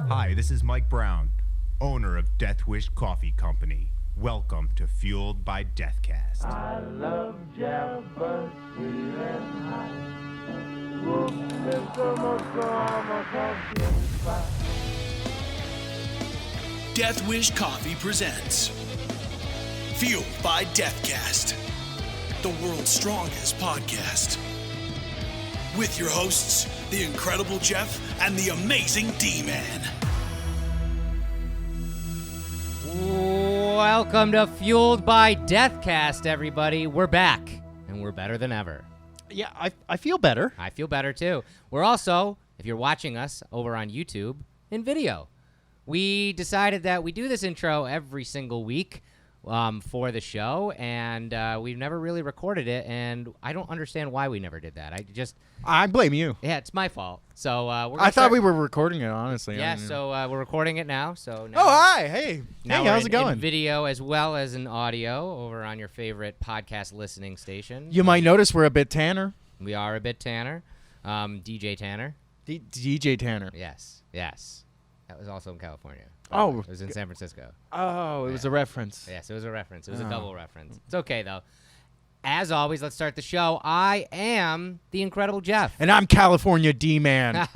Hi, this is Mike Brown, owner of Death Wish Coffee Company. Welcome to Fueled by Deathcast. I love Jeff, but sweet and hot. Whoop, Mr. Montgomery, coffee spot. Death Wish Coffee presents Fueled by Deathcast, the world's strongest podcast. With your hosts, the incredible Jeff and the amazing D-Man. Welcome to Fueled by Deathcast, everybody. We're back, and we're better than ever. Yeah, I feel better. I feel better, too. We're also, if you're watching us over on YouTube, in video. We decided that we do this intro every single week for the show, and we've never really recorded it, and I don't understand why we never did that. I blame you. Yeah, it's my fault. So I thought we were recording it, honestly. Yeah, so we're recording it now. So now, oh, hi. Hey, now how's we're it going? in video as well as in audio over on your favorite podcast listening station. You might notice we're a bit tanner. We are a bit Tanner. DJ Tanner. DJ Tanner. Yes. That was also in California. Oh. It was in San Francisco. Oh, it was a reference. Yes, it was a reference. It was a double reference. It's okay, though. As always, let's start the show. I am the incredible Jeff. And I'm California D-Man.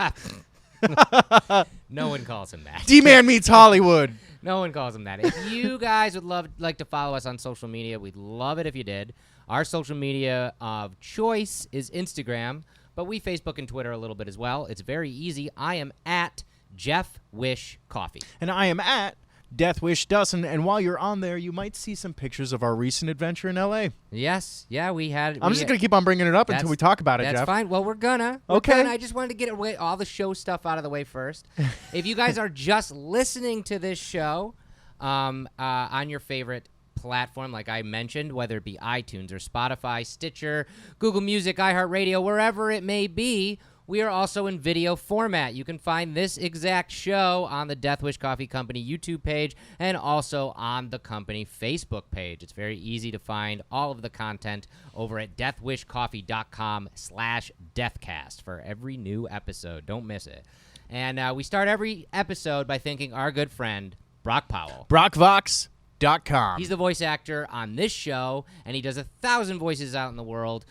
No one calls him that. D-Man meets Hollywood. No one calls him that. If you guys would like to follow us on social media, we'd love it if you did. Our social media of choice is Instagram, but we Facebook and Twitter a little bit as well. It's very easy. I am at Jeff Wish Coffee. And I am at Death Wish Dustin. And while you're on there, you might see some pictures of our recent adventure in L.A. Yes. Yeah, we had. I'm just going to keep on bringing it up until we talk about it, That's Jeff. fine. Well, we're gonna. Okay. I just wanted to get away all the show stuff out of the way first. If you guys are just listening to this show on your favorite platform, like I mentioned, whether it be iTunes or Spotify, Stitcher, Google Music, iHeartRadio, wherever it may be, we are also in video format. You can find this exact show on the Death Wish Coffee Company YouTube page and also on the company Facebook page. It's very easy to find all of the content over at deathwishcoffee.com/deathcast for every new episode. Don't miss it. And we start every episode by thanking our good friend, Brock Powell. BrockVox.com. He's the voice actor on this show, and he does 1,000 voices out in the world.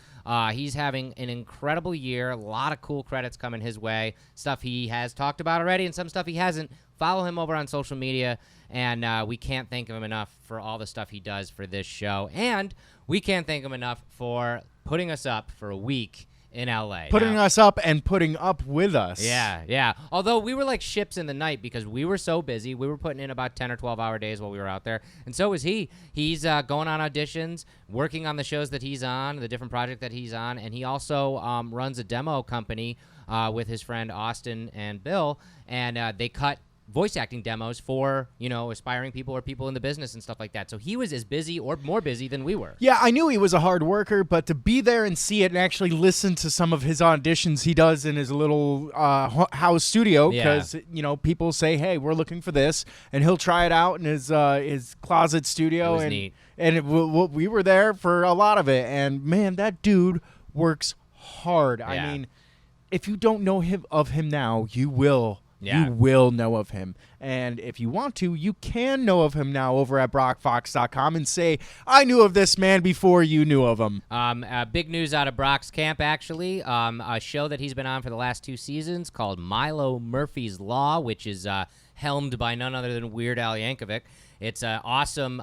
He's having an incredible year. A lot of cool credits coming his way. Stuff he has talked about already and some stuff he hasn't. Follow him over on social media, and we can't thank him enough for all the stuff he does for this show. And we can't thank him enough for putting us up for a week in L.A. Putting us up and putting up with us. Yeah. Although we were like ships in the night because we were so busy. We were putting in about 10 or 12-hour days while we were out there. And so was he. He's going on auditions, working on the shows that he's on, the different project that he's on. And he also runs a demo company with his friend Austin and Bill. And they cut voice acting demos for, aspiring people or people in the business and stuff like that. So he was as busy or more busy than we were. Yeah, I knew he was a hard worker, but to be there and see it and actually listen to some of his auditions he does in his little house studio, because, people say, hey, we're looking for this, and he'll try it out in his closet studio. It was neat. And we were there for a lot of it, and, man, that dude works hard. Yeah. I mean, if you don't know of him now, you will. Yeah. You will know of him. And if you want to, you can know of him now over at BrockVox.com and say, I knew of this man before you knew of him. Big news out of Brock's camp, actually. A show that he's been on for the last 2 seasons called Milo Murphy's Law, which is helmed by none other than Weird Al Yankovic. It's an awesome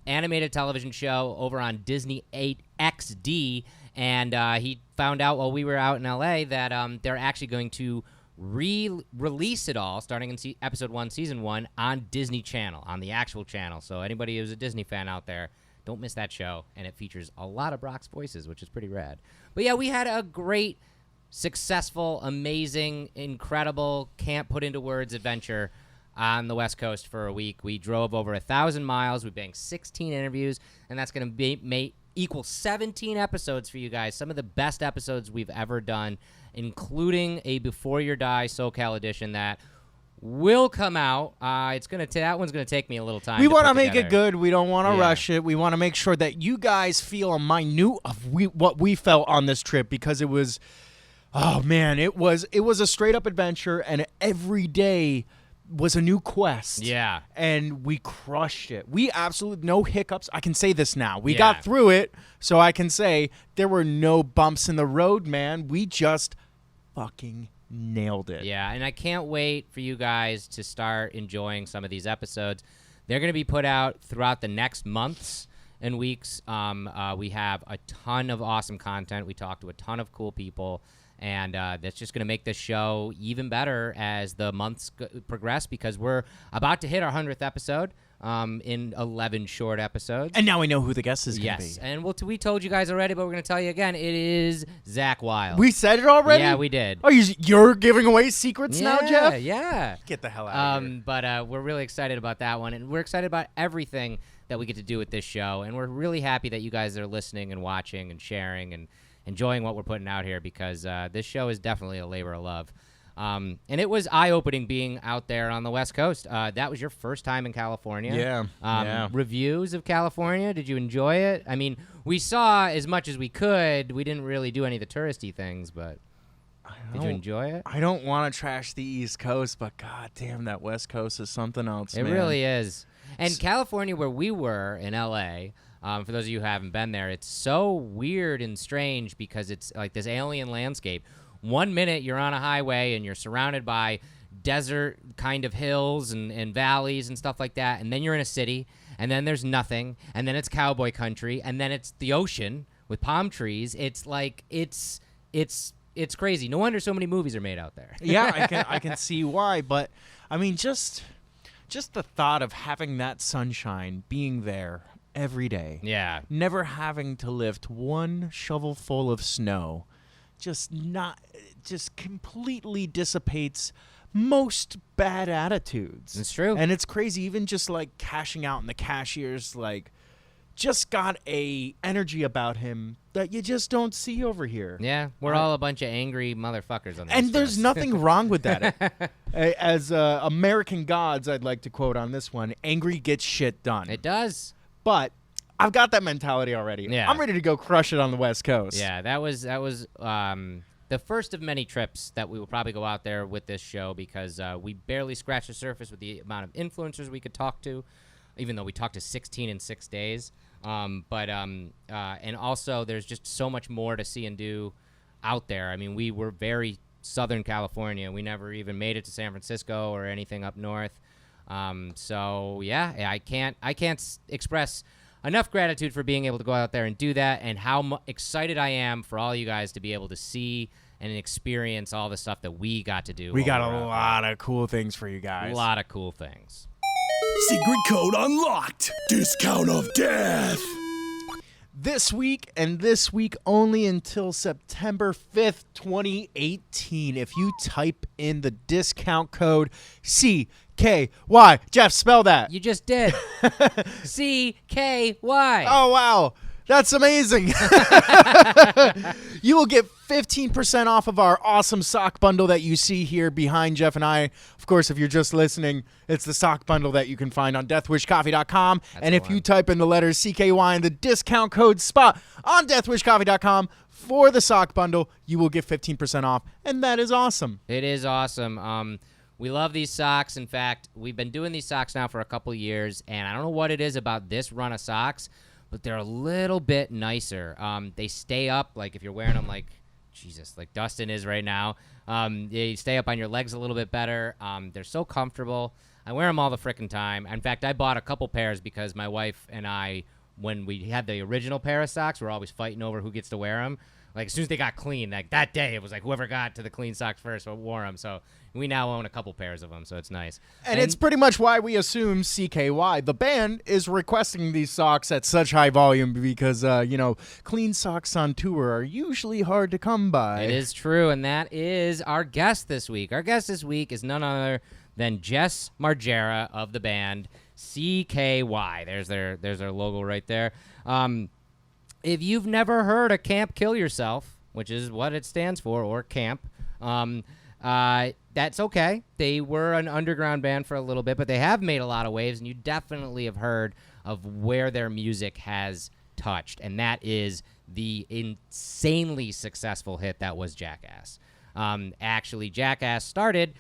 animated television show over on Disney 8 XD. And he found out while we were out in L.A. that they're actually going to release it all starting in episode 1 season 1 on Disney Channel, on the actual channel. So anybody who's a Disney fan out there, don't miss that show. And it features a lot of Brock's voices, which is pretty rad. But yeah, we had a great, successful, amazing, incredible, can't put into words adventure on the West Coast for a week. We drove over 1,000 miles. We banked 16 interviews, and that's going to equal 17 episodes for you guys. Some of the best episodes we've ever done, including a Before You Die SoCal edition that will come out. That one's gonna take me a little time. We want to put make together. it good. We don't want to Yeah. rush it. We want to make sure that you guys feel a minute of what we felt on this trip, because it was Oh man, it was a straight up adventure, and every day was a new quest. Yeah. And we crushed it. We absolutely, no hiccups. I can say this now. We Yeah. got through it, so I can say there were no bumps in the road, man. We just fucking nailed it. Yeah, and I can't wait for you guys to start enjoying some of these episodes. They're going to be put out throughout the next months and weeks. We have a ton of awesome content. We talked to a ton of cool people. And that's just going to make this show even better as the months progress, because we're about to hit our 100th episode in 11 short episodes. And now we know who the guest is going to be. Yes, and we told you guys already, but we're going to tell you again. It is Zach Wilde. We said it already? Yeah, we did. Oh, you're giving away secrets now, Jeff? Yeah. Get the hell out of here. But we're really excited about that one, and we're excited about everything that we get to do with this show, and we're really happy that you guys are listening and watching and sharing and enjoying what we're putting out here, because this show is definitely a labor of love. And it was eye-opening being out there on the West Coast. That was your first time in California. Yeah. Reviews of California, did you enjoy it? I mean, we saw as much as we could. We didn't really do any of the touristy things, but did you enjoy it? I don't want to trash the East Coast, but god damn, that West Coast is something else, It man. really is. And California, where we were in L.A., for those of you who haven't been there, it's so weird and strange because it's like this alien landscape. 1 minute you're on a highway and you're surrounded by desert kind of hills and valleys and stuff like that, and then you're in a city, and then there's nothing, and then it's cowboy country, and then it's the ocean with palm trees. It's like it's crazy. No wonder so many movies are made out there. Yeah, I can see why, but I mean, just the thought of having that sunshine, being there every day. Yeah. Never having to lift one shovel full of snow just completely dissipates most bad attitudes. It's true. And it's crazy, even just like cashing out, and the cashier's like just got a energy about him that you just don't see over here. Yeah, we're all a bunch of angry motherfuckers on this. And there's nothing wrong with that. As American gods, I'd like to quote on this one, angry gets shit done. It does. But I've got that mentality already. Yeah. I'm ready to go crush it on the West Coast. Yeah, that was the first of many trips that we will probably go out there with this show, because we barely scratched the surface with the amount of influencers we could talk to, even though we talked to 16 in 6 days. And also there's just so much more to see and do out there. I mean, we were very Southern California. We never even made it to San Francisco or anything up north. So yeah, I can't express enough gratitude for being able to go out there and do that, and how excited I am for all you guys to be able to see and experience all the stuff that we got to do. We got a lot of cool things for you guys. A lot of cool things. Secret code unlocked. Discount of death. This week, and this week only until September 5th, 2018, if you type in the discount code CKY, Jeff, spell that. You just did. CKY. Oh, wow. That's amazing. You will get 15% off of our awesome sock bundle that you see here behind Jeff and I. Of course, if you're just listening, it's the sock bundle that you can find on deathwishcoffee.com. And if you type in the letters CKY and the discount code SPOT on deathwishcoffee.com for the sock bundle, you will get 15% off. And that is awesome. It is awesome. We love these socks. In fact, we've been doing these socks now for a couple years, and I don't know what it is about this run of socks, but they're a little bit nicer. They stay up, like if you're wearing them like Dustin is right now. They stay up on your legs a little bit better. They're so comfortable. I wear them all the frickin' time. In fact, I bought a couple pairs because my wife and I, when we had the original pair of socks, we were always fighting over who gets to wear them. Like, as soon as they got clean, like that day, it was like whoever got to the clean socks first wore them. So we now own a couple pairs of them, so it's nice. And it's pretty much why we assume CKY, the band, is requesting these socks at such high volume because, clean socks on tour are usually hard to come by. It is true, and that is our guest this week. Our guest this week is none other than Jess Margera of the band CKY. There's their logo right there. If you've never heard of Camp Kill Yourself, which is what it stands for, or camp, that's okay. They were an underground band for a little bit, but they have made a lot of waves, and you definitely have heard of where their music has touched, and that is the insanely successful hit that was Jackass. Actually, Jackass started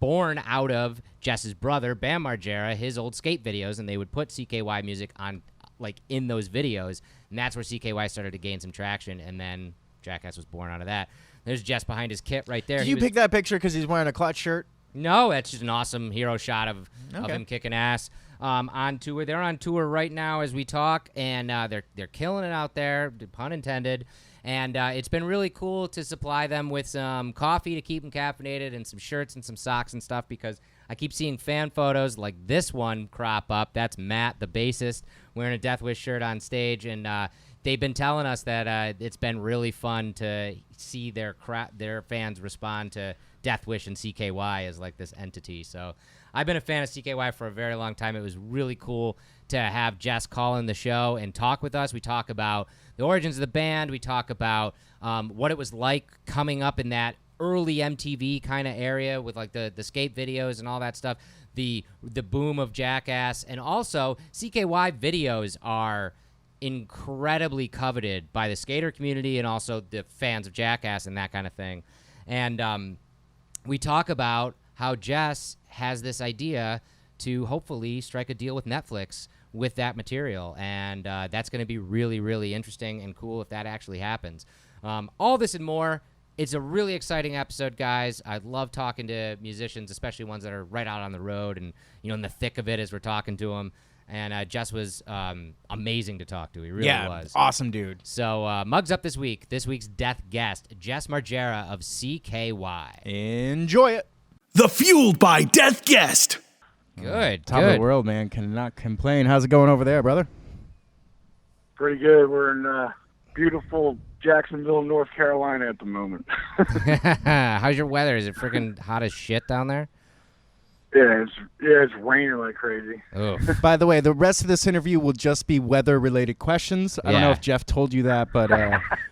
born out of Jess's brother, Bam Margera, his old skate videos, and they would put CKY music on, like, in those videos, and that's where CKY started to gain some traction, and then Jackass was born out of that. There's Jess behind his kit right there. Did you pick that picture because he's wearing a Clutch shirt? No, that's just an awesome hero shot of him kicking ass. On tour, they're on tour right now as we talk, and they're killing it out there, pun intended. And it's been really cool to supply them with some coffee to keep them caffeinated and some shirts and some socks and stuff, because I keep seeing fan photos like this one crop up. That's Matt, the bassist, wearing a Death Wish shirt on stage, and they've been telling us that it's been really fun to see their fans respond to Death Wish and CKY as like this entity. So I've been a fan of CKY for a very long time. It was really cool to have Jess call in the show and talk with us. We talk about the origins of the band. We talk about what it was like coming up in that early MTV kind of area with like the skate videos and all that stuff, the boom of Jackass, and also CKY videos are incredibly coveted by the skater community and also the fans of Jackass and that kind of thing. And we talk about how Jess has this idea to hopefully strike a deal with Netflix with that material, and that's going to be really, really interesting and cool if that actually happens. All this and more. It's a really exciting episode, guys. I love talking to musicians, especially ones that are right out on the road and, you know, in the thick of it as we're talking to them. And Jess was amazing to talk to. He really was. Awesome dude. So mugs up this week. This week's death guest, Jess Margera of CKY. Enjoy it. The Fueled by Death guest. Good. Top of the world, man. Cannot complain. How's it going over there, brother? Pretty good. We're in beautiful Jacksonville, North Carolina at the moment. How's your weather? Is it freaking hot as shit down there? Yeah, it's raining like crazy. Oh. By the way, the rest of this interview will just be weather-related questions. I don't know if Jeff told you that, but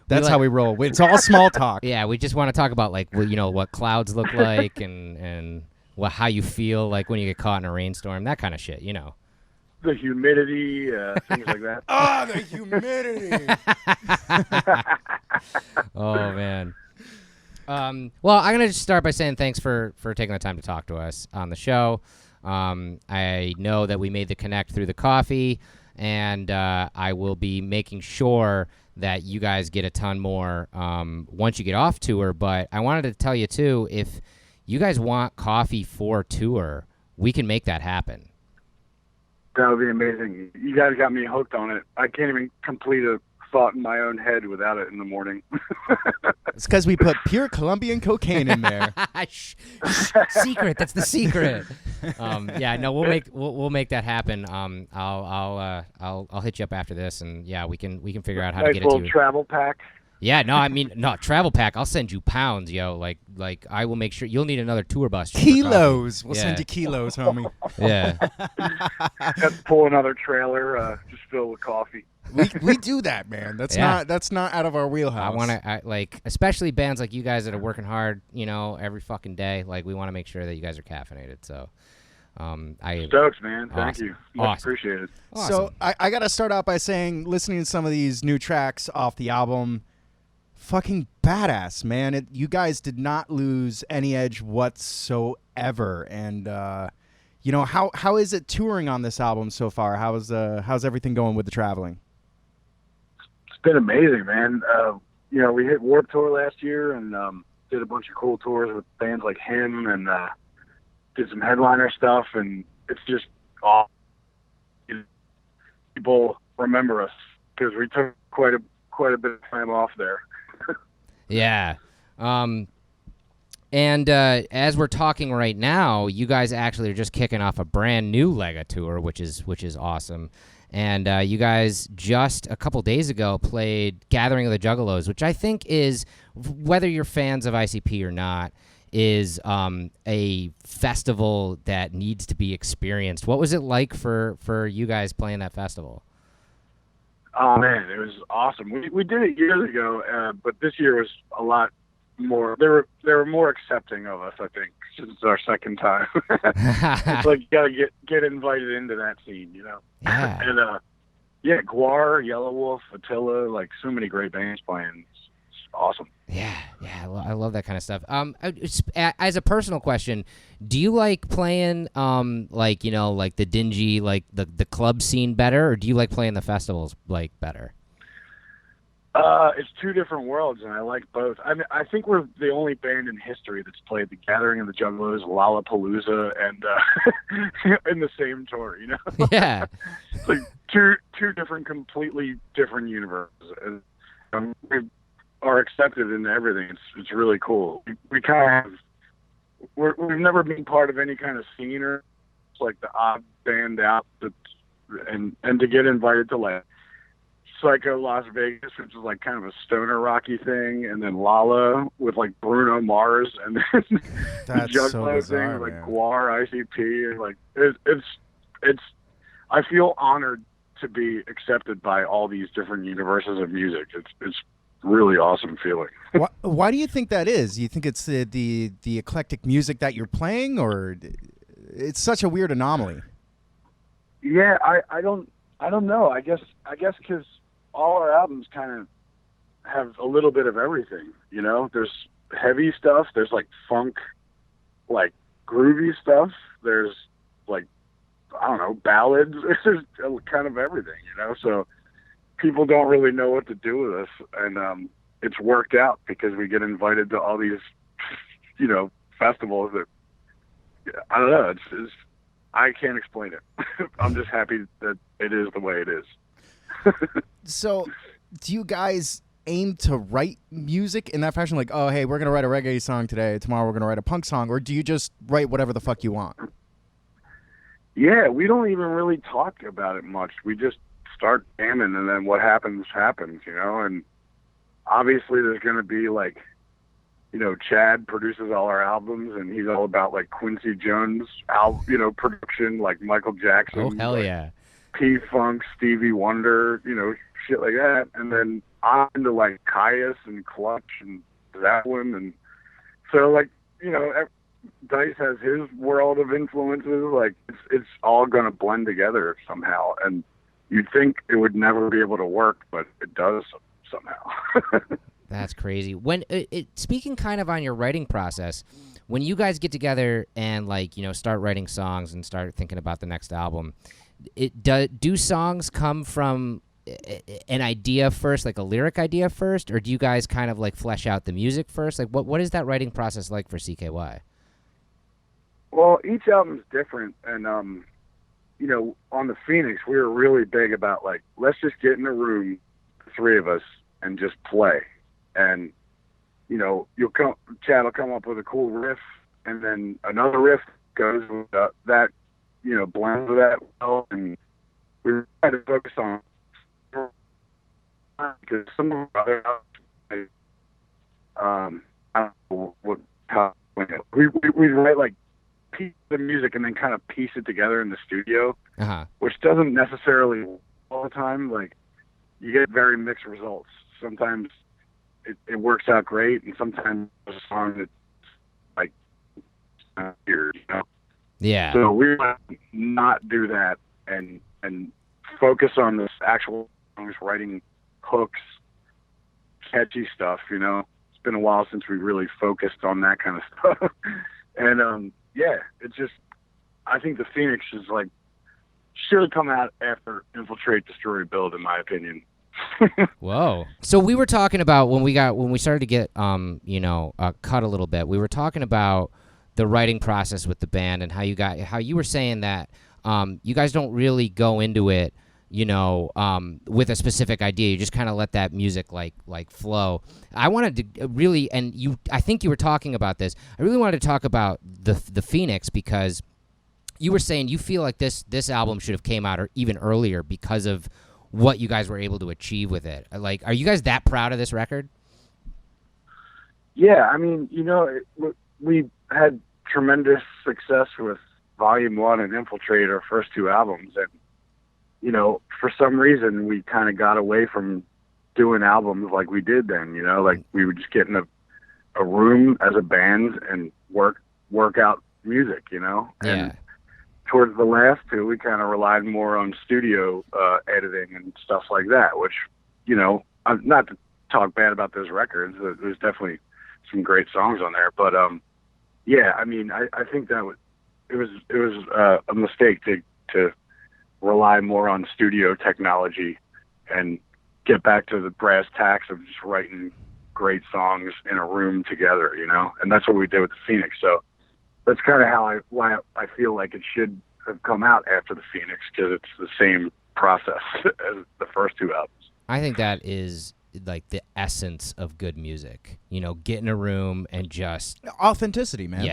that's how we roll. It's all small talk. Yeah, we just want to talk about, like, what clouds look like and how you feel like when you get caught in a rainstorm, that kind of shit, you know. The humidity, things like that. Oh, the humidity. Oh, man. Well, I'm going to just start by saying thanks for taking the time to talk to us on the show. I know that we made the connect through the coffee, and I will be making sure that you guys get a ton more once you get off tour. But I wanted to tell you, too, if you guys want coffee for tour, we can make that happen. That would be amazing. You guys got me hooked on it. I can't even complete a thought in my own head without it in the morning. It's because we put pure Colombian cocaine in there. Secret. That's the secret. Yeah, no, we'll make that happen. I'll hit you up after this, and yeah, we can figure out how to get it to you. Nice little travel pack. Yeah, no, I mean, no, travel pack. I'll send you pounds, yo. Like I will make sure you'll need another tour bus. Kilos. We'll send you kilos, homie. Yeah. Have to pull another trailer just filled with coffee. We do that, man. That's not out of our wheelhouse. I want to like, especially bands like you guys that are working hard, you know, every fucking day. Like, we want to make sure that you guys are caffeinated. So, stoked, man. Thank you. Much appreciated. Awesome. So I got to start out by saying, listening to some of these new tracks off the album, fucking badass, man. You guys did not lose any edge whatsoever. And you know, how is it touring on this album so far? How's everything going with the traveling? It's been amazing, man. You know, we hit Warped Tour last year and did a bunch of cool tours with bands like him and did some headliner stuff, and it's just awesome. People remember us because we took quite a bit of time off there. Yeah. And as we're talking right now, you guys actually are just kicking off a brand new leg of tour, which is awesome. And you guys just a couple days ago played Gathering of the Juggalos, which I think is, whether you're fans of ICP or not, is a festival that needs to be experienced. What was it like for you guys playing that festival? Oh man, it was awesome. We did it years ago, but this year was a lot more. They were more accepting of us, I think, since it's our second time. It's like you gotta get invited into that scene, you know. Yeah. And Yeah, Guar, Yellow Wolf, Attila, like so many great bands playing. It's awesome. Yeah, I love that kind of stuff. As a personal question, do you like playing like like the dingy like the club scene better, or do you like playing the festivals like better? It's two different worlds, and I like both. I mean, I think we're the only band in history that's played the Gathering of the Juggalos, Lollapalooza, and in the same tour. Yeah, it's like two different, completely different universes, and we are accepted in everything. It's really cool. We kind of we've never been part of any kind of scene or like the odd band out and to get invited to like Psycho Las Vegas, which is like kind of a stoner rocky thing, and then Lala with like Bruno Mars, and then the Juggalo thing with like Guar, ICP, and like it's. I feel honored to be accepted by all these different universes of music. It's really awesome feeling. Why do you think that is? Do you think it's the eclectic music that you're playing, or it's such a weird anomaly? Yeah, I don't know. I guess because all our albums kind of have a little bit of everything, There's heavy stuff, there's like funk, like groovy stuff, there's like, I don't know, ballads, there's kind of everything, So people don't really know what to do with us, and it's worked out because we get invited to all these, festivals that, I don't know, it's I can't explain it. I'm just happy that it is the way it is. So, do you guys aim to write music in that fashion? Like, oh, hey, we're going to write a reggae song today. Tomorrow we're going to write a punk song. Or do you just write whatever the fuck you want? Yeah, we don't even really talk about it much. We just start jamming, and then what happens, And obviously there's going to be like, Chad produces all our albums, and he's all about like Quincy Jones, production, like Michael Jackson. Oh, hell yeah. P-Funk, Stevie Wonder, shit like that. And then I'm into like Caius and Clutch and Zeppelin. And so like, Dice has his world of influences. Like it's all going to blend together somehow. And you'd think it would never be able to work, but it does somehow. That's crazy. When speaking kind of on your writing process, when you guys get together and like, start writing songs and start thinking about the next album, do songs come from an idea first, like a lyric idea first, or do you guys kind of like flesh out the music first? Like what is that writing process like for CKY? Well, each album's different, and on the Phoenix, we were really big about like, let's just get in a room, the three of us, and just play. And Chad will come up with a cool riff, and then another riff goes with that, blends with that well, and we try to focus on because some of our other I don't know how we write like piece of music and then kind of piece it together in the studio, which doesn't necessarily all the time. Like you get very mixed results. Sometimes it works out great, and sometimes there's a song that's like weird, Yeah. So we want to not do that and focus on this actual songs, writing hooks, catchy stuff. It's been a while since we really focused on that kind of stuff. And it's just, I think the Phoenix is like should come out after Infiltrate, Destroy, Build, in my opinion. Whoa. So we were talking about when we started to get cut a little bit. We were talking about the writing process with the band and how you were saying that you guys don't really go into it, with a specific idea. You just kind of let that music like flow. I wanted to really, and I think you were talking about this. I really wanted to talk about the Phoenix because you were saying you feel like this album should have came out or even earlier because of what you guys were able to achieve with it. Like, are you guys that proud of this record? Yeah, I mean, we had tremendous success with Volume 1 and Infiltrate, our first two albums, and for some reason we kind of got away from doing albums like we did then. Like we would just get in a room as a band and work out music. Yeah. And towards the last two, we kind of relied more on studio editing and stuff like that, which, you know, not to talk bad about those records. There's definitely some great songs on there, but yeah, I mean, I think that it was a mistake to rely more on studio technology and get back to the brass tacks of just writing great songs in a room together, you know, and that's what we did with the Phoenix. So that's kind of why I feel like it should have come out after the Phoenix, because it's the same process as the first two albums. I think that is like the essence of good music. You know, get in a room and just authenticity, man.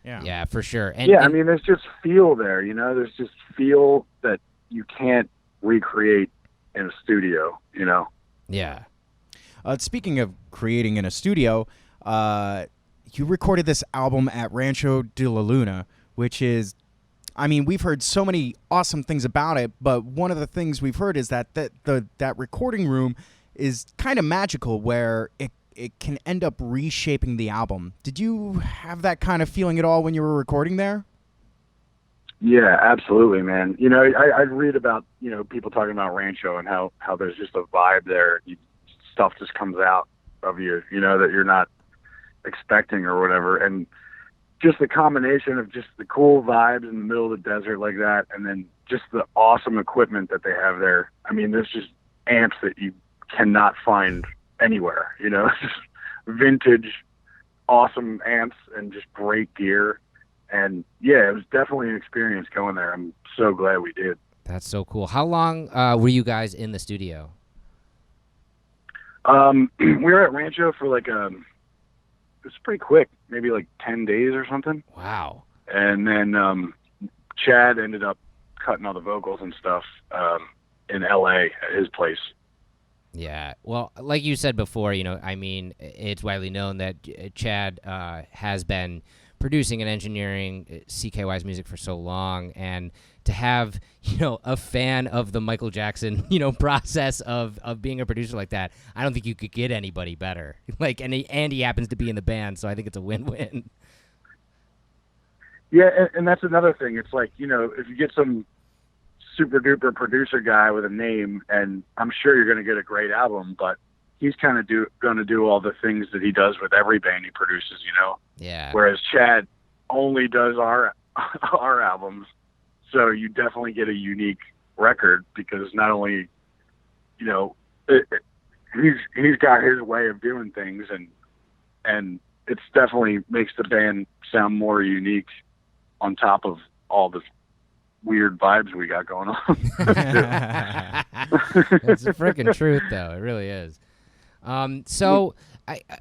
Yeah, for sure. And I mean, there's just feel there, you know. There's just feel that you can't recreate in a studio, you know. Yeah. Speaking of creating in a studio, you recorded this album at Rancho de la Luna, which is, I mean, we've heard so many awesome things about it, but one of the things we've heard is that that recording room is kind of magical, where it can end up reshaping the album. Did you have that kind of feeling at all when you were recording there? Yeah, absolutely, man. You know, I read about, you know, people talking about Rancho and how there's just a vibe there. Stuff just comes out of you, you know, that you're not expecting or whatever. And just the combination of just the cool vibes in the middle of the desert like that, and then just the awesome equipment that they have there. I mean, there's just amps that you cannot find anywhere, you know, just vintage, awesome amps and just great gear. And yeah, it was definitely an experience going there. I'm so glad we did. That's so cool. How long were you guys in the studio? We were at Rancho for like it's pretty quick, maybe like 10 days or something. Wow. And then Chad ended up cutting all the vocals and stuff in LA at his place. Yeah. Well, like you said before, you know, I mean, it's widely known that Chad has been producing and engineering CKY's music for so long, and to have, you know, a fan of the Michael Jackson, you know, process of being a producer like that, I don't think you could get anybody better. Like, and he happens to be in the band, so I think it's a win-win. Yeah, and that's another thing. It's like, you know, if you get some super duper producer guy with a name, and I'm sure you're going to get a great album, but he's kind of going to do all the things that he does with every band he produces, you know? Yeah. Whereas Chad only does our albums. So you definitely get a unique record, because not only, you know, he's got his way of doing things, and it's definitely makes the band sound more unique on top of all the weird vibes we got going on. It's the freaking truth, though. It really is. So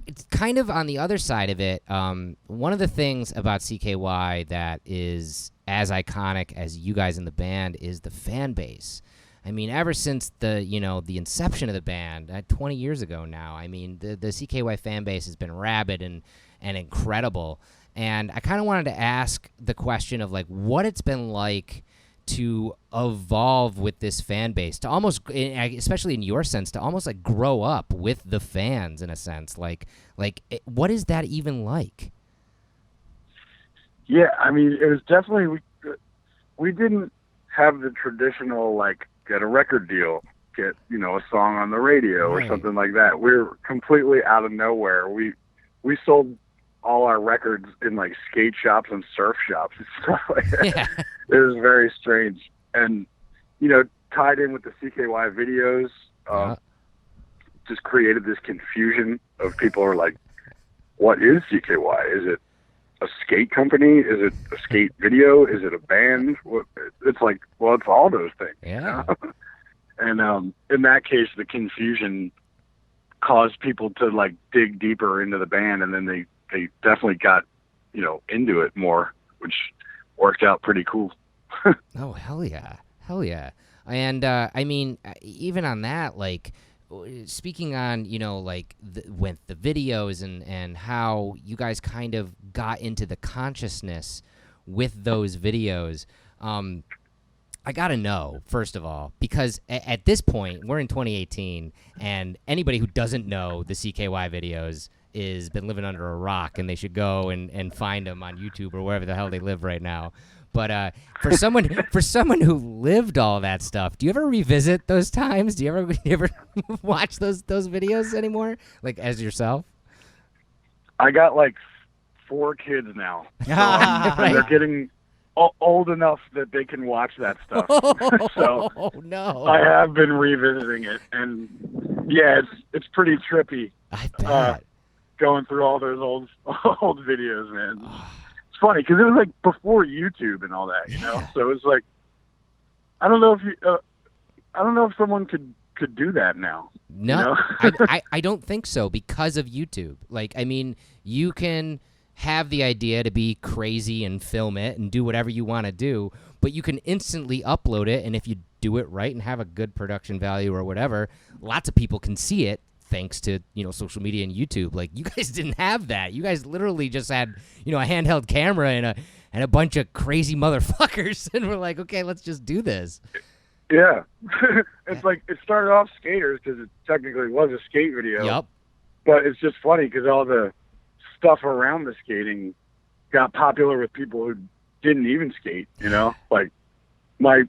it's kind of on the other side of it. One of the things about CKY that is as iconic as you guys in the band is the fan base. I mean, ever since the inception of the band, 20 years ago now, I mean, the CKY fan base has been rabid and incredible. And I kind of wanted to ask the question of, like, what it's been like to evolve with this fan base, to almost, especially in your sense, to almost like grow up with the fans in a sense. Like, what is that even like? Yeah, I mean, it was definitely, we didn't have the traditional, like, get a record deal, get, you know, a song on the radio or something like that. We were completely out of nowhere. We sold all our records in, like, skate shops and surf shops and stuff like that. Yeah. It was very strange. And, you know, tied in with the CKY videos, just created this confusion of people are like, what is CKY? Is it a skate company? Is it a skate video? Is it a band? It's like, well, it's all those things. Yeah. You know? And in that case, the confusion caused people to, like, dig deeper into the band, and then they definitely got, you know, into it more, which worked out pretty cool. Oh, hell yeah. Hell yeah. And, I mean, even on that, like, speaking on, you know, like, with the videos and how you guys kind of got into the consciousness with those videos, I got to know, first of all, because at this point, we're in 2018, and anybody who doesn't know the CKY videos is been living under a rock, and they should go and find them on YouTube or wherever the hell they live right now. But for someone who lived all that stuff, do you ever revisit those times? Do you ever watch those videos anymore, like as yourself? I got like 4 kids now, so and they're getting old enough that they can watch that stuff. So no, I have been revisiting it, and yeah, it's pretty trippy. I bet. Going through all those old videos, man. It's funny because it was like before YouTube and all that, you know. So it's like I don't know if someone could do that now. No, you know? I don't think so because of YouTube. Like, I mean, you can have the idea to be crazy and film it and do whatever you want to do, but you can instantly upload it, and if you do it right and have a good production value or whatever, lots of people can see it thanks to, you know, social media and YouTube. Like, you guys didn't have that. You guys literally just had, you know, a handheld camera and a bunch of crazy motherfuckers, and we're like, okay, let's just do this. Yeah. It's like it started off skaters because it technically was a skate video. Yep. But it's just funny because all the stuff around the skating got popular with people who didn't even skate, you know? Like my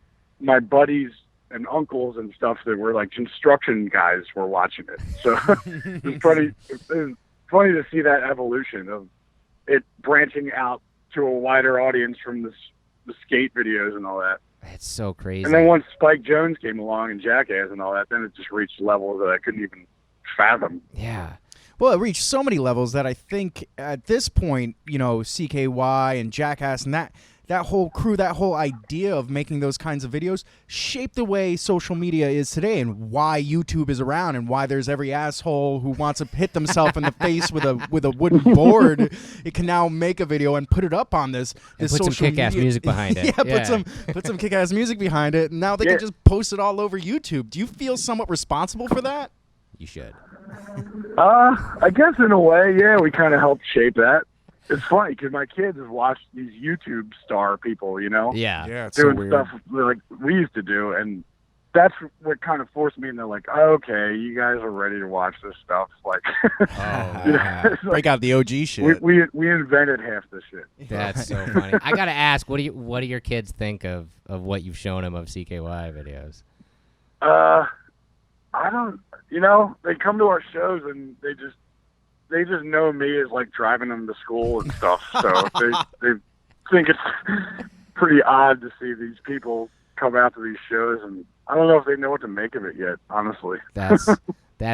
buddies and uncles and stuff that were like construction guys were watching it. So it's funny to see that evolution of it branching out to a wider audience from the skate videos and all that. It's so crazy. And then once Spike Jones came along and Jackass and all that, then it just reached levels that I couldn't even fathom. Yeah. Well, it reached so many levels that I think at this point, you know, CKY and Jackass and that whole crew, that whole idea of making those kinds of videos shaped the way social media is today and why YouTube is around and why there's every asshole who wants to hit themselves in the face with a wooden board. It can now make a video and put it up on this put social some kick-ass media. music behind it. Yeah, put some kick-ass music behind it, and now they can just post it all over YouTube. Do you feel somewhat responsible for that? You should. I guess in a way, yeah, we kind of helped shape that. It's funny because my kids have watched these YouTube star people, you know, Yeah. It's doing so weird. stuff like we used to do, and that's what kind of forced me. And they're like, "Okay, you guys are ready to watch this stuff." Like, Break like, out the OG shit. we invented half this shit. That's so funny. I gotta ask, what do your kids think of what you've shown them of CKY videos? I don't, you know, they come to our shows and they just know me as like driving them to school and stuff. So they think it's pretty odd to see these people come out to these shows, and I don't know if they know what to make of it yet, honestly. That's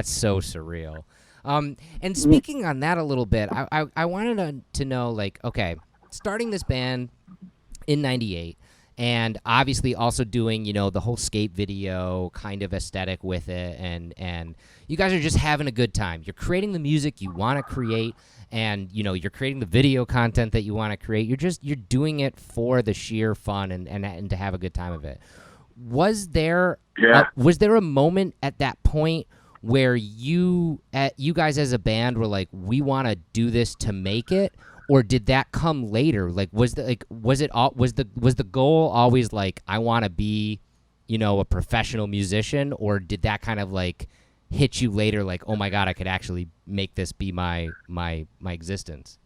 so surreal. And speaking on that a little bit, I wanted to know, like, okay, starting this band in '98. And obviously also doing, you know, the whole skate video kind of aesthetic with it. And you guys are just having a good time. You're creating the music you want to create. And, you know, you're creating the video content that you want to create. You're doing it for the sheer fun and to have a good time of it. Was there a moment at that point where you guys as a band were like, we want to do this to make it? Or did that come later? Like, was the goal always like, I want to be, you know, a professional musician? Or did that kind of like hit you later? Like, oh my God, I could actually make this be my existence.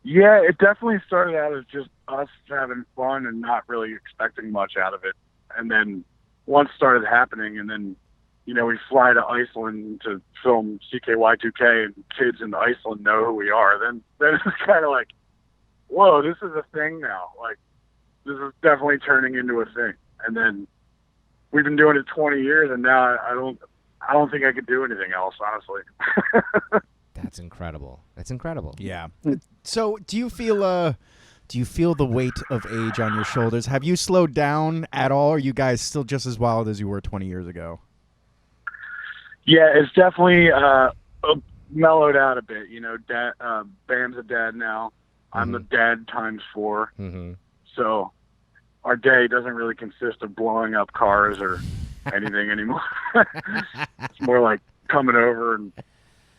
Yeah, it definitely started out as just us having fun and not really expecting much out of it. And then once started happening, and then, you know, we fly to Iceland to film CKY 2K, and kids in Iceland know who we are. Then it's kind of like, whoa, this is a thing now. Like, this is definitely turning into a thing. And then we've been doing it 20 years, and now I don't think I could do anything else, honestly. That's incredible. That's incredible. Yeah. So, do you feel the weight of age on your shoulders? Have you slowed down at all? Or are you guys still just as wild as you were 20 years ago? Yeah, it's definitely mellowed out a bit. You know, Bam's a dad now. I'm a dad times 4. Mm-hmm. So our day doesn't really consist of blowing up cars or anything anymore. It's more like coming over and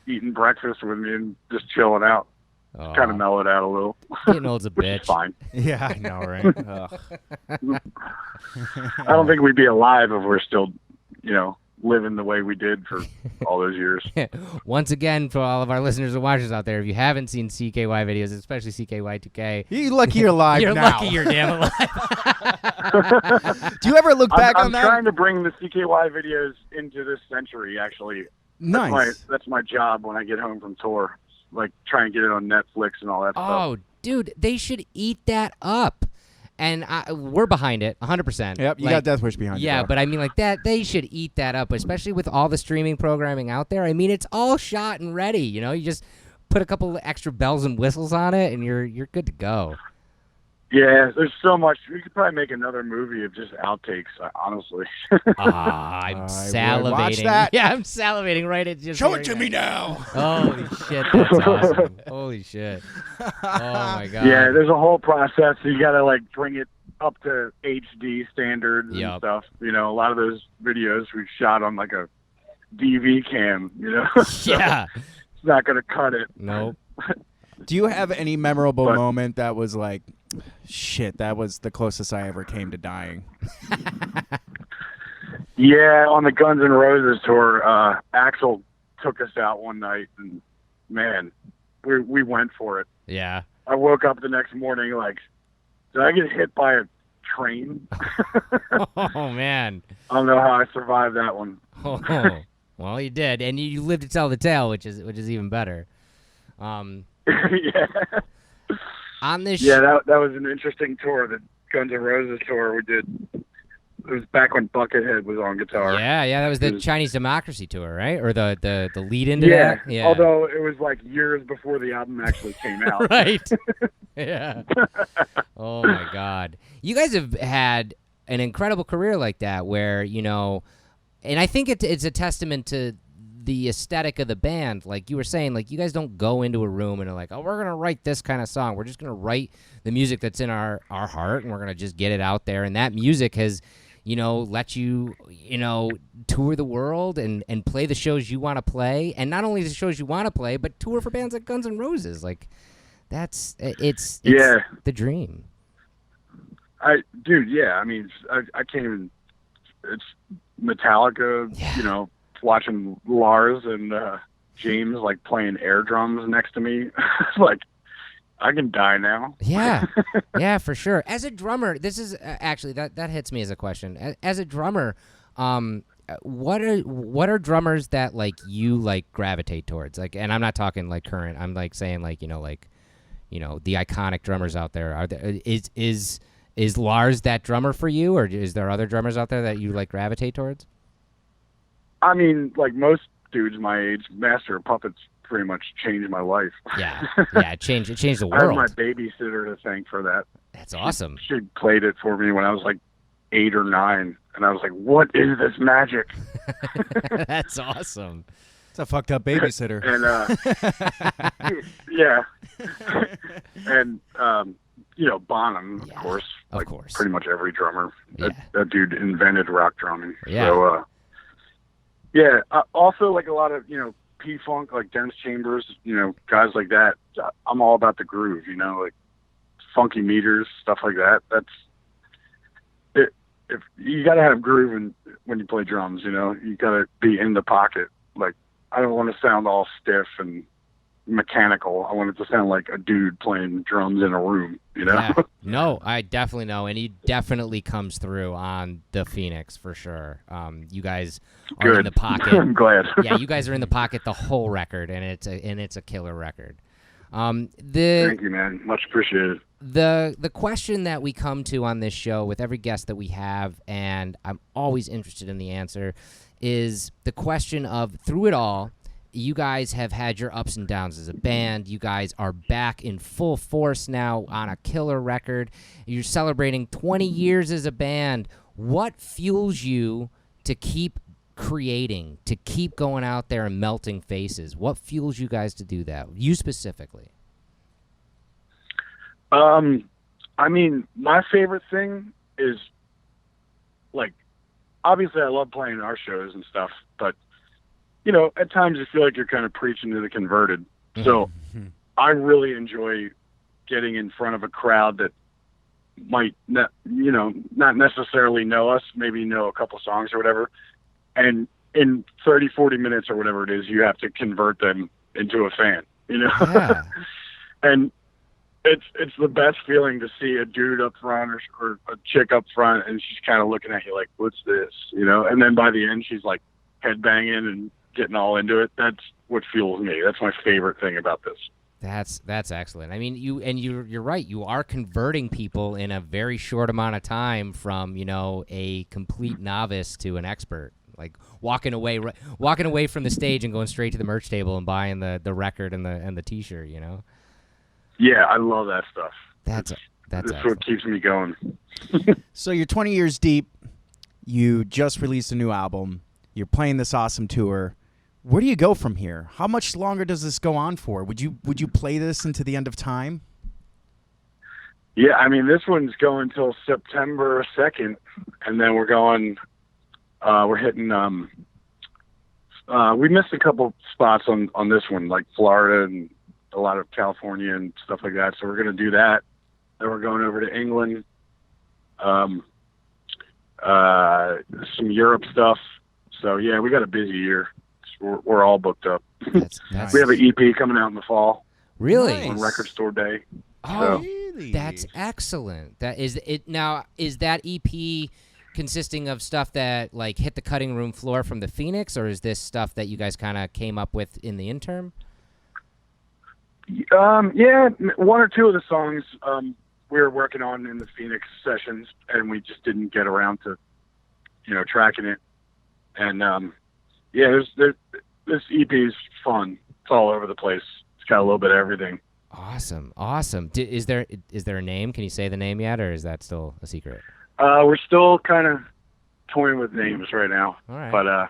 eating breakfast with me and just chilling out. It's kind of mellowed out a little. Getting old's a which bitch. is fine. Yeah, I know, right? I don't think we'd be alive if we're still, you know, living the way we did for all those years. Once again, for all of our listeners and watchers out there, if you haven't seen CKY videos, especially CKY2K, you're lucky you're alive you're now. lucky you're damn alive. Do you ever look back on that? I'm trying to bring the CKY videos into this century, actually. Nice. That's my job when I get home from tour. Like, try and get it on Netflix and all that stuff. Oh, dude, they should eat that up. And we're behind it, 100%. Yep, you got Death Wish behind you. Yeah, bro. but I mean, like that, they should eat that up, especially with all the streaming programming out there. I mean, it's all shot and ready. You know, you just put a couple of extra bells and whistles on it, and you're good to go. Yeah, there's so much. We could probably make another movie of just outtakes, honestly. I'm salivating. Watch that. Yeah, I'm salivating right at just Show it to me now. Holy shit, that's awesome. Holy shit. Oh, my God. Yeah, there's a whole process. You got to, like, bring it up to HD standards and stuff. You know, a lot of those videos we shot on, like, a DV cam, you know? Yeah. It's not going to cut it. Nope. Do you have any memorable moment that was like, shit, that was the closest I ever came to dying? Yeah, on the Guns N' Roses tour, Axl took us out one night, and, man, we went for it. Yeah. I woke up the next morning like, did I get hit by a train? Oh, man. I don't know how I survived that one. Oh, well, you did, and you lived to tell the tale, which is even better. Yeah. On this, that was an interesting tour. The Guns N' Roses tour we did. It was back when Buckethead was on guitar. Yeah, that was the Chinese Democracy tour, right? Or the lead into that. Yeah. Although it was like years before the album actually came out. Right. Yeah. Oh my God, you guys have had an incredible career like that, where and I think it's a testament to the aesthetic of the band. Like you were saying, like you guys don't go into a room and are like, oh, we're going to write this kind of song. We're just going to write the music that's in our heart, and we're going to just get it out there. And that music has, let you, tour the world and play the shows you want to play. And not only the shows you want to play, but tour for bands like Guns N' Roses. Like it's the dream. Dude, yeah. I mean, I can't even, it's Metallica, watching Lars and James like playing air drums next to me. Like, I can die now. Yeah, for sure. As a drummer, this is actually that hits me as a question. As a drummer, what are drummers that like you like gravitate towards? Like, and I'm not talking like current. I'm like saying like the iconic drummers out there. Is Lars that drummer for you, or is there other drummers out there that you like gravitate towards? I mean, like most dudes my age, Master of Puppets pretty much changed my life. Yeah, it changed the world. I have my babysitter to thank for that. That's awesome. She played it for me when I was like 8 or 9, and I was like, what is this magic? That's awesome. It's a fucked up babysitter. And, yeah. And, Bonham, of course. Of like course. Pretty much every drummer. Yeah. That dude invented rock drumming. Yeah. So, also like a lot of, P-Funk, like Dennis Chambers, guys like that. I'm all about the groove, like funky meters, stuff like that. That's it. If you got to have groove when you play drums, you got to be in the pocket. Like, I don't want to sound all stiff and mechanical. I want it to sound like a dude playing drums in a room, Yeah. No, I definitely know, and he definitely comes through on the Phoenix for sure. You guys are in the pocket. I'm glad. Yeah, you guys are in the pocket the whole record, and it's a killer record. Thank you, man. Much appreciated. The question that we come to on this show with every guest that we have, and I'm always interested in the answer, is the question of, through it all, you guys have had your ups and downs as a band. You guys are back in full force now on a killer record. You're celebrating 20 years as a band. What fuels you to keep creating, to keep going out there and melting faces? What fuels you guys to do that? You specifically. I mean, my favorite thing is, like, obviously I love playing our shows and stuff, but at times you feel like you're kind of preaching to the converted. So I really enjoy getting in front of a crowd that might not necessarily know us, maybe know a couple songs or whatever, and in 30, 40 minutes or whatever it is, you have to convert them into a fan, you know? Yeah. And it's the best feeling to see a dude up front or a chick up front, and she's kind of looking at you like, what's this, you know? And then by the end, she's like headbanging and getting all into it. That's what fuels me. That's my favorite thing about this. That's excellent. I mean, you're right. You are converting people in a very short amount of time from, you know, a complete novice to an expert. Like walking away from the stage and going straight to the merch table and buying the record and the T-shirt. You know. Yeah, I love that stuff. That's what keeps me going. So you're 20 years deep. You just released a new album. You're playing this awesome tour. Where do you go from here? How much longer does this go on for? Would you play this into the end of time? Yeah, I mean, this one's going till September 2nd, and then we're going. We're hitting. We missed a couple spots on this one, like Florida and a lot of California and stuff like that. So we're going to do that. Then we're going over to England. Some Europe stuff. So yeah, we got a busy year. We're all booked up. That's We have an EP coming out in the fall. Really? Nice. On Record Store Day. Oh, Really? that's excellent. That is it. Now, is that EP consisting of stuff that like hit the cutting room floor from the Phoenix, or is this stuff that you guys kind of came up with in the interim? Yeah, one or two of the songs we were working on in the Phoenix sessions, and we just didn't get around to, tracking it. And yeah, this EP is fun. It's all over the place. It's got a little bit of everything. Awesome. Is there a name? Can you say the name yet, or is that still a secret? We're still kind of toying with names right now. All right. But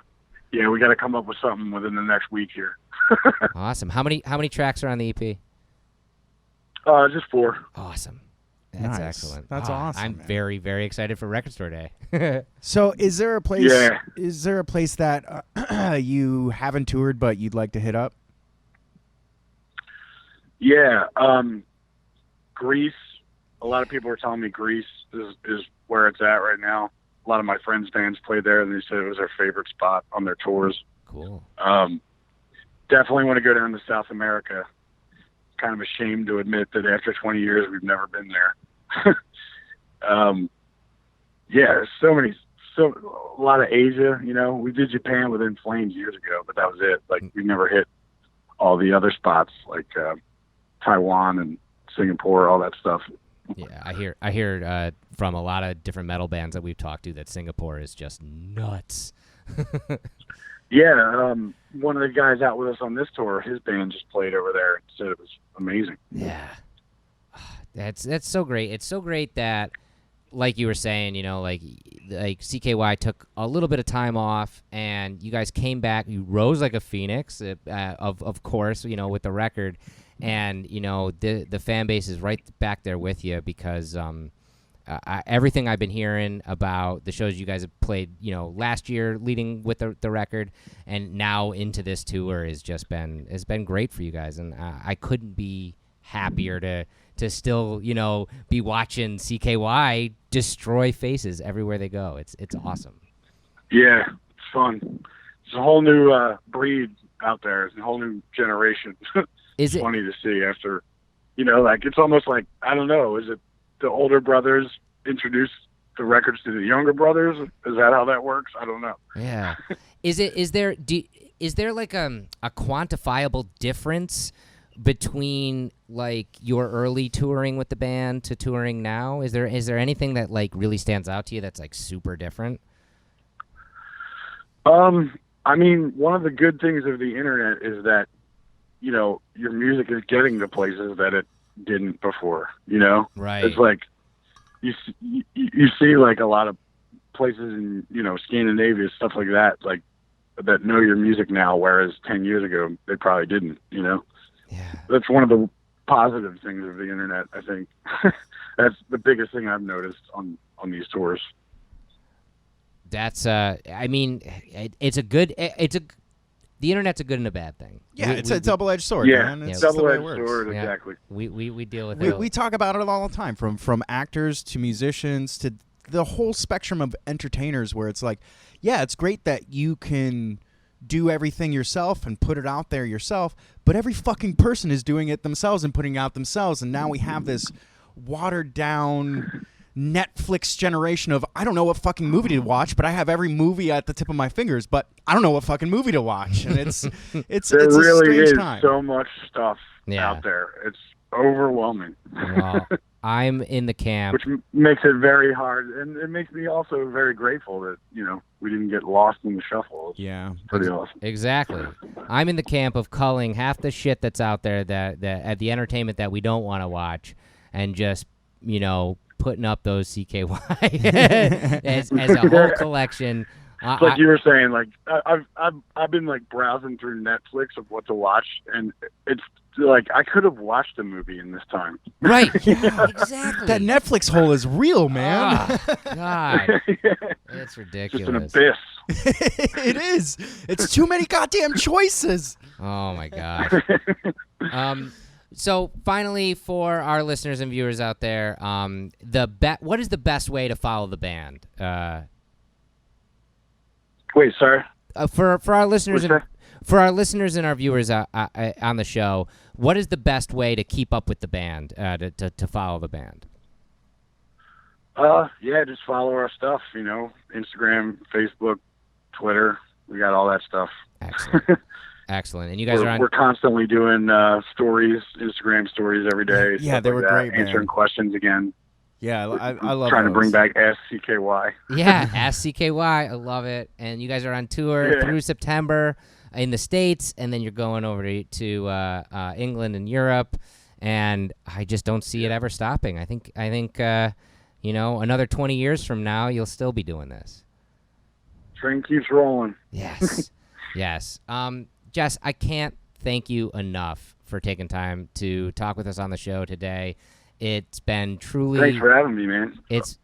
yeah, we got to come up with something within the next week here. Awesome. How many tracks are on the EP? Just 4. Awesome. That's Nice. excellent. That's awesome, I'm man. very, very excited for Record Store Day. So is there a place? Yeah. Is there a place that you haven't toured but you'd like to hit up? Yeah, Greece. A lot of people are telling me Greece is where it's at right now. A lot of my friends' bands played there, and they said it was their favorite spot on their tours. Cool. Definitely want to go down to South America. Kind of ashamed to admit that after 20 years, we've never been there. Yeah, there's a lot of Asia. We did Japan with In Flames years ago, but that was it. Like, we never hit all the other spots, like Taiwan and Singapore, all that stuff. Yeah, I hear from a lot of different metal bands that we've talked to that Singapore is just nuts. Yeah, one of the guys out with us on this tour, his band just played over there and said it was amazing. Yeah, that's so great. It's so great that, like you were saying, like CKY took a little bit of time off, and you guys came back. You rose like a phoenix, of course, with the record, and the fan base is right back there with you because everything I've been hearing about the shows you guys have played, last year leading with the record, and now into this tour has been great for you guys, and I couldn't be happier to still be watching CKY destroy faces everywhere they go. It's awesome. Yeah, it's fun. It's a whole new breed out there. It's a whole new generation. Is it funny to see after, it's almost like, I don't know, is it the older brothers introduce the records to the younger brothers? Is that how that works? I don't know. Yeah. Is there like a quantifiable difference between like your early touring with the band to touring now? Is there anything that like really stands out to you that's like super different? I mean, one of the good things of the internet is that, your music is getting to places that it didn't before, Right. It's like you see like a lot of places in, Scandinavia, stuff like that, like that know your music now, whereas 10 years ago they probably didn't, Yeah. That's one of the positive things of the internet, I think. That's the biggest thing I've noticed on these tours. That's I mean, the internet's a good and a bad thing. Yeah, it's a double-edged sword, Yeah, man. It's Yeah. just the way it double-edged works. sword, Yeah. exactly. We deal with it. We talk about it all the time, from actors to musicians to the whole spectrum of entertainers where it's like, yeah, it's great that you can do everything yourself and put it out there yourself, but every fucking person is doing it themselves and putting it out themselves, and now we have this watered down Netflix generation of I don't know what fucking movie to watch, but I have every movie at the tip of my fingers, but I don't know what fucking movie to watch, and it's there really a strange is time. so much stuff out there. It's overwhelming. Well, I'm in the camp, which makes it very hard, and it makes me also very grateful that we didn't get lost in the shuffle. Yeah, pretty awesome. Exactly. I'm in the camp of culling half the shit that's out there that at the entertainment that we don't want to watch, and just putting up those CKY as a whole collection. Like you were saying, like I've been like browsing through Netflix of what to watch, and it's like I could have watched a movie in this time. Right. Yeah, exactly. That Netflix hole is real, man. Oh, God. It's ridiculous. Just an abyss. It is. It's too many goddamn choices. Oh my gosh. So finally, for our listeners and viewers out there, what is the best way to follow the band? Wait, sorry. For our listeners and our viewers on the show, what is the best way to keep up with the band, to follow the band? Yeah, just follow our stuff. Instagram, Facebook, Twitter. We got all that stuff. Excellent. Excellent. And you guys we're constantly doing stories, Instagram stories every day. Yeah, they were great, man. Answering questions again. Yeah, I love trying those. to bring back Ask CKY. Yeah, Ask CKY. I love it. And you guys are on tour through September in the States, and then you're going over to England and Europe, and I just don't see it ever stopping. I think another 20 years from now, you'll still be doing this. Train keeps rolling. Yes. Yes. Jess, I can't thank you enough for taking time to talk with us on the show today. It's been truly. Thanks for having me, man. It's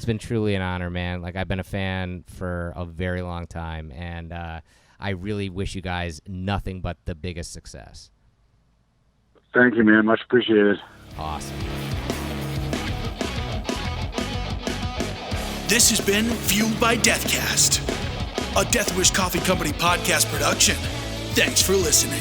been truly an honor, man. Like, I've been a fan for a very long time, and I really wish you guys nothing but the biggest success. Thank you, man. Much appreciated. Awesome. This has been Fueled by Deathcast, a Death Wish Coffee Company podcast production. Thanks for listening.